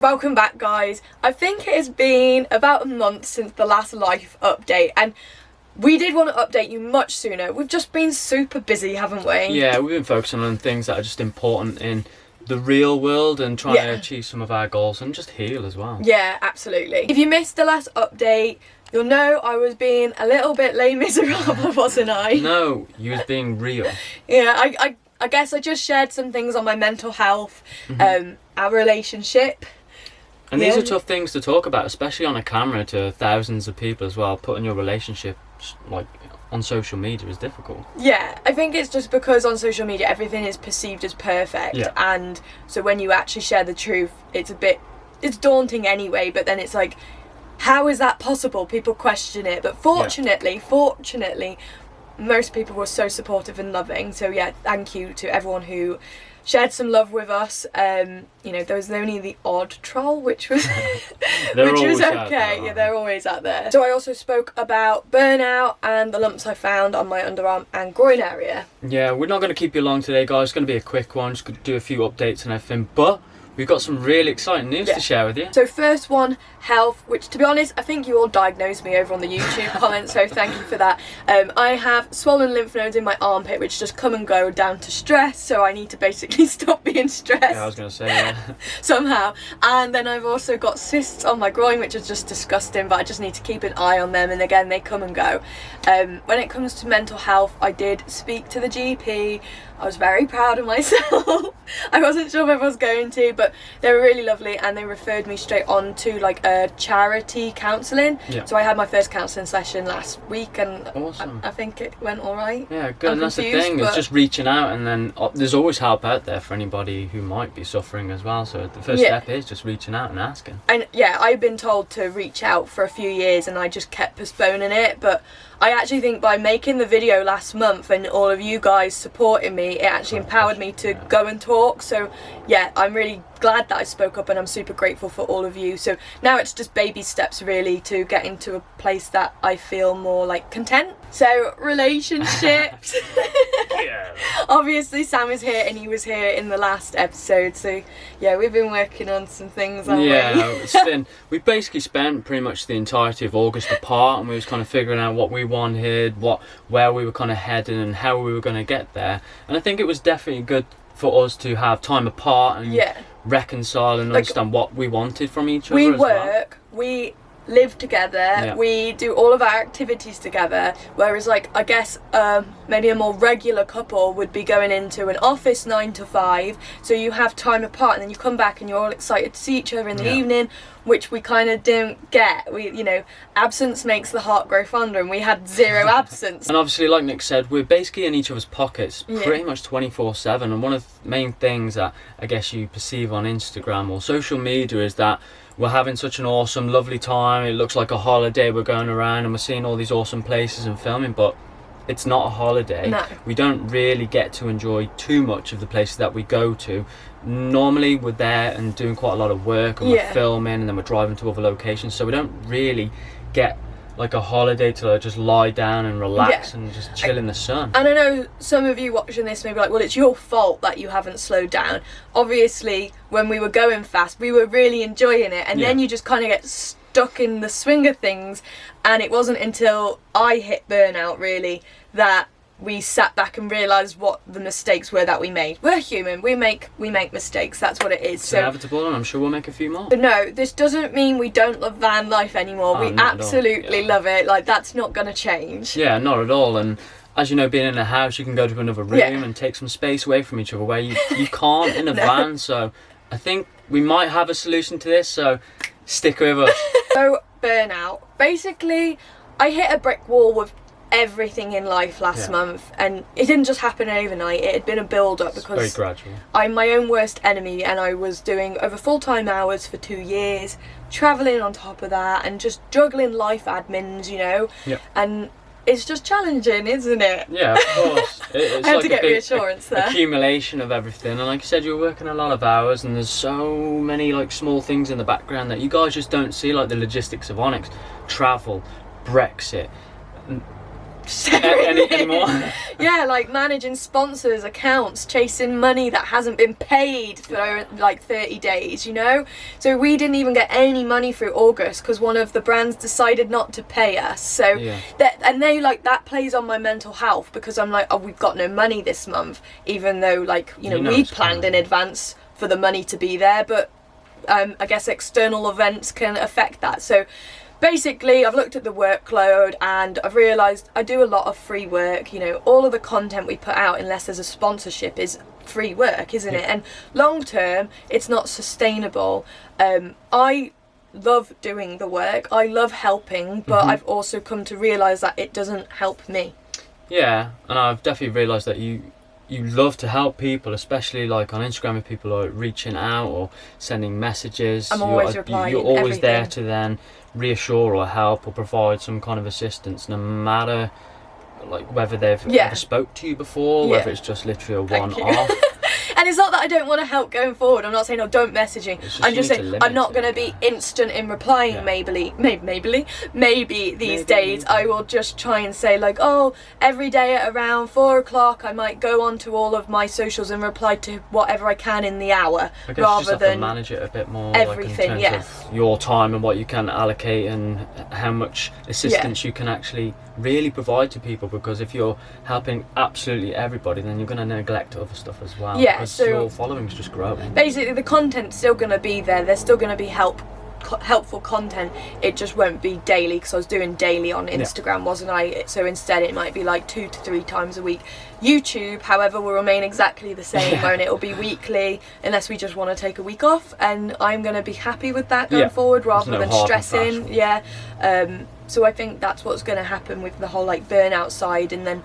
Welcome back, guys. I think it has been about a month since the last life update, and we did want to update you much sooner. We've just been super busy, haven't we? Yeah, we've been focusing on things that are just important in the real world and trying to achieve some of our goals and just heal as well. Yeah, absolutely. If you missed the last update, you'll know I was being a little bit Les Miserables, wasn't I? No, you was being real. Yeah, I guess I just shared some things on my mental health, our relationship. And these are tough things to talk about, especially on a camera to thousands of people as well. Putting your relationship like on social media is difficult. Yeah, I think it's just because on social media everything is perceived as perfect, and so when you actually share the truth, it's daunting anyway, but then it's like, how is that possible? People question it, but fortunately, most people were so supportive and loving. So yeah, thank you to everyone who shared some love with us. You know, there was only the odd troll, which was okay. Yeah, they're always out there. So I also spoke about burnout and the lumps I found on my underarm and groin area. Yeah, we're not going to keep you long today, guys. It's going to be a quick one. Just going to do a few updates and everything, but we've got some really exciting news to share with you. So first one, health, which to be honest, I think you all diagnosed me over on the YouTube comments, so thank you for that. I have swollen lymph nodes in my armpit, which just come and go down to stress, so I need to basically stop being stressed. Yeah, I was going to say, somehow. And then I've also got cysts on my groin, which is just disgusting, but I just need to keep an eye on them, and again, they come and go. When it comes to mental health, I did speak to the GP. I was very proud of myself. I wasn't sure if I was going to, but they were really lovely, and they referred me straight on to like a charity counselling. So I had my first counselling session last week, and awesome. I think it went all right. Yeah, good. And that's the thing, it's just reaching out, and then there's always help out there for anybody who might be suffering as well. So the first step is just reaching out and asking. And yeah, I've been told to reach out for a few years, and I just kept postponing it, but I actually think by making the video last month and all of you guys supporting me, it actually empowered me to go and talk. So yeah, I'm really glad that I spoke up, and I'm super grateful for all of you. So now it's just baby steps really to get into a place that I feel more like content. So relationships. Obviously Sam is here, and he was here in the last episode, so yeah, we've been working on some things, haven't we? We basically spent pretty much the entirety of August apart, and we was kind of figuring out what we wanted, where we were kind of heading, and how we were going to get there. And I think it was definitely good for us to have time apart and reconcile and understand what we wanted from each other. We work, we live together, we do all of our activities together, whereas like I guess maybe a more regular couple would be going into an office 9 to 5, so you have time apart, and then you come back and you're all excited to see each other in the evening, which we kind of didn't get. We, you know, absence makes the heart grow fonder, and we had zero absence. And obviously, like Nick said, we're basically in each other's pockets pretty much 24/7, and one of the main things that I guess you perceive on Instagram or social media is that we're having such an awesome, lovely time. It looks like a holiday. We're going around and we're seeing all these awesome places and filming, but it's not a holiday. No. We don't really get to enjoy too much of the places that we go to. Normally we're there and doing quite a lot of work, and we're filming, and then we're driving to other locations, so we don't really get like a holiday to just lie down and relax and just chill in the sun. And I know some of you watching this may be like, well, it's your fault that you haven't slowed down. Obviously, when we were going fast, we were really enjoying it, and then you just kind of get stuck in the swing of things, and it wasn't until I hit burnout really that we sat back and realised what the mistakes were that we made. We're human, we make mistakes, that's what it is. It's inevitable, and I'm sure we'll make a few more. But no, this doesn't mean we don't love van life anymore. We absolutely love it. Like, that's not going to change. Yeah, not at all. And as you know, being in a house, you can go to another room and take some space away from each other, where you can't in a van. So I think we might have a solution to this, so stick with us. So, burnout. Basically, I hit a brick wall with everything in life last month, and it didn't just happen overnight. It had been a build up, because very gradual. I'm my own worst enemy, and I was doing over full-time hours for 2 years, traveling on top of that, and just juggling life admins, you know, and it's just challenging, isn't it? Yeah, of course. It's I had like to get reassurance there. Accumulation of everything, and like you said, you're working a lot of hours, and there's so many like small things in the background that you guys just don't see, like the logistics of Onyx, travel, Brexit, anymore. Yeah, like managing sponsors, accounts, chasing money that hasn't been paid for like 30 days, you know? So we didn't even get any money through August because one of the brands decided not to pay us. So that plays on my mental health because I'm like, oh, we've got no money this month, even though like, you know we planned in advance for the money to be there, but I guess external events can affect that. So basically, I've looked at the workload and I've realised I do a lot of free work. You know, all of the content we put out, unless there's a sponsorship, is free work, isn't it? And long term, it's not sustainable. I love doing the work. I love helping, but I've also come to realise that it doesn't help me. Yeah, and I've definitely realised that you love to help people, especially like on Instagram if people are reaching out or sending messages. I'm always replying. You're always everything. there to then reassure or help or provide some kind of assistance, no matter like whether they've ever spoke to you before, whether it's just literally a one-off. And it's not that I don't want to help going forward. I'm not saying, oh, don't message me. I'm just saying I'm not going to be instant in replying. Yeah. Maybe these days I will just try and say like, oh, every day at around 4 o'clock I might go on to all of my socials and reply to whatever I can in the hour, I guess rather you just have than to manage it a bit more. Everything, like in terms of your time and what you can allocate and how much assistance you can actually really provide to people. Because if you're helping absolutely everybody, then you're going to neglect other stuff as well. Yeah. Because So your following's just growing. Basically, the content's still going to be there. There's still going to be helpful content. It just won't be daily because I was doing daily on Instagram, wasn't I? So instead, it might be like 2 to 3 times a week. YouTube, however, will remain exactly the same, and it'll be weekly unless we just want to take a week off. And I'm going to be happy with that going forward, rather than stressing. Yeah. So I think that's what's going to happen with the whole like burnout side, and then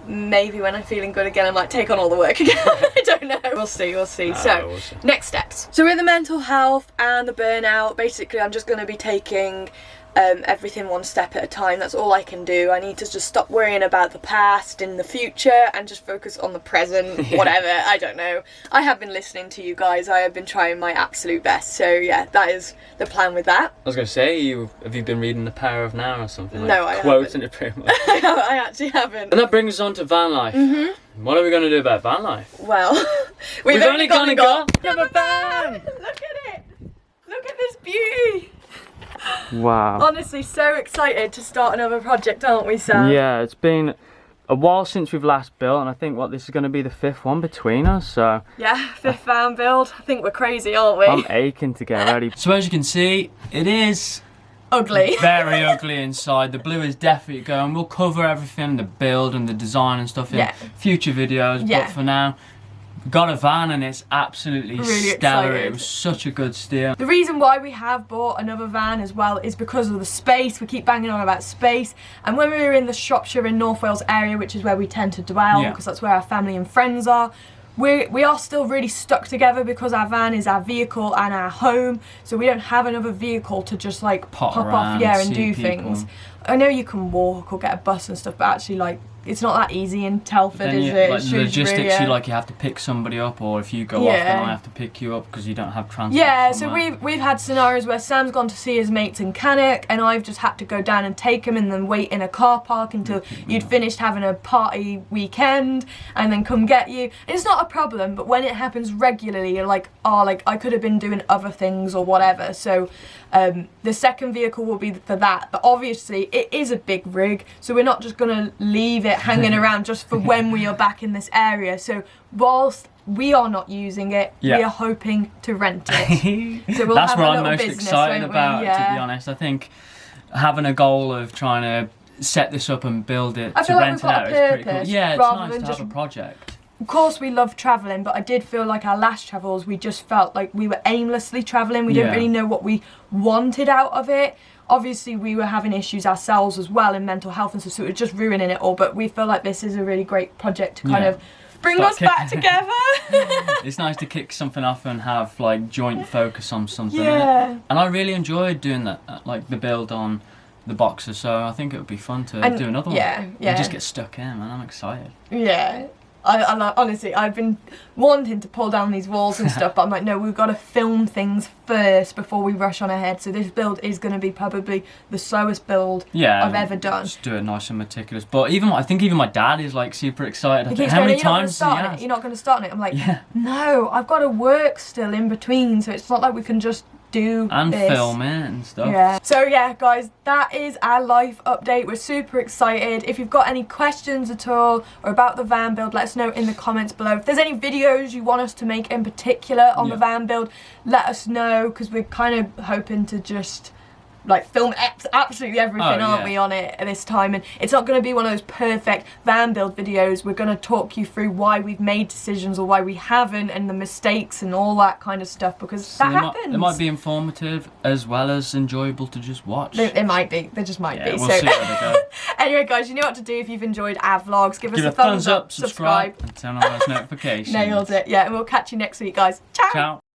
maybe when I'm feeling good again I might take on all the work again. I don't know, we'll see. So next steps, so with the mental health and the burnout, basically I'm just going to be taking everything one step at a time. That's all I can do. I need to just stop worrying about the past and the future and just focus on the present. Whatever, I don't know. I have been listening to you guys. I have been trying my absolute best. So yeah, that is the plan with that. I was going to say, have you been reading The Power of Now or something? Like no, I quoting haven't. It pretty much. I actually haven't. And that brings us on to van life. What are we going to do about van life? Well, we've only got a van. Look at it. Look at this beauty. Wow. Honestly, so excited to start another project, aren't we, Sam? Yeah, it's been a while since we've last built, and I think this is going to be the 5th one between us, so... Yeah, 5th van build. I think we're crazy, aren't we? I'm aching to get ready. So as you can see, it is... ugly. Very ugly inside. The blue is definitely going. We'll cover everything, the build and the design and stuff in future videos, but for now... got a van and it's absolutely really stellar. Excited. It was such a good steer. The reason why we have bought another van as well is because of the space. We keep banging on about space, and when we were in the Shropshire in North Wales area, which is where we tend to dwell because that's where our family and friends are, we are still really stuck together because our van is our vehicle and our home, so we don't have another vehicle to just like pop off and do things. I know you can walk or get a bus and stuff, but actually like it's not that easy in Telford, is it? Like logistics, you have to pick somebody up, or if you go off, then I have to pick you up because you don't have transport. Yeah, so we've had scenarios where Sam's gone to see his mates in Cannock, and I've just had to go down and take him, and then wait in a car park until you'd finished having a party weekend, and then come get you. And it's not a problem, but when it happens regularly, you're like, oh, like I could have been doing other things or whatever. So the second vehicle will be for that, but obviously it is a big rig, so we're not just gonna leave it hanging around just for when we are back in this area. So whilst we are not using it, we are hoping to rent it. So that's what I'm most excited about, to be honest. I think having a goal of trying to set this up and build it to rent it out is pretty cool. Yeah, it's nice to have a project. Of course we love travelling, but I did feel like our last travels, we just felt like we were aimlessly travelling. We didn't really know what we wanted out of it. Obviously we were having issues ourselves as well in mental health and stuff, so it was just ruining it all, but we feel like this is a really great project to kind of bring us back together. It's nice to kick something off and have like joint focus on something. And I really enjoyed doing that, like the build on the Boxer, so I think it would be fun to do another one. And just get stuck in, man. I'm excited. Yeah. Honestly, I've been wanting to pull down these walls and stuff, but I'm like, no, we've got to film things first before we rush on ahead. So this build is going to be probably the slowest build I've ever done. Just do it nice and meticulous. But I think even my dad is like super excited. How many times you're not going to start on it? I'm like, no, I've got to work still in between, so it's not like we can just do and this. Film it and stuff. So yeah, guys, that is our life update. We're super excited. If you've got any questions at all or about the van build, let us know in the comments below. If there's any videos you want us to make in particular on the van build, let us know, because we're kind of hoping to just like film absolutely everything, aren't we, on it at this time. And it's not going to be one of those perfect van build videos. We're going to talk you through why we've made decisions or why we haven't, and the mistakes and all that kind of stuff, because that happens. It might be informative as well as enjoyable to just watch. It might be. They just might be. We'll see where they go. Anyway, guys, you know what to do if you've enjoyed our vlogs. Give us a thumbs up, subscribe, and turn on those notifications. Nailed it. Yeah, and we'll catch you next week, guys. Ciao. Ciao.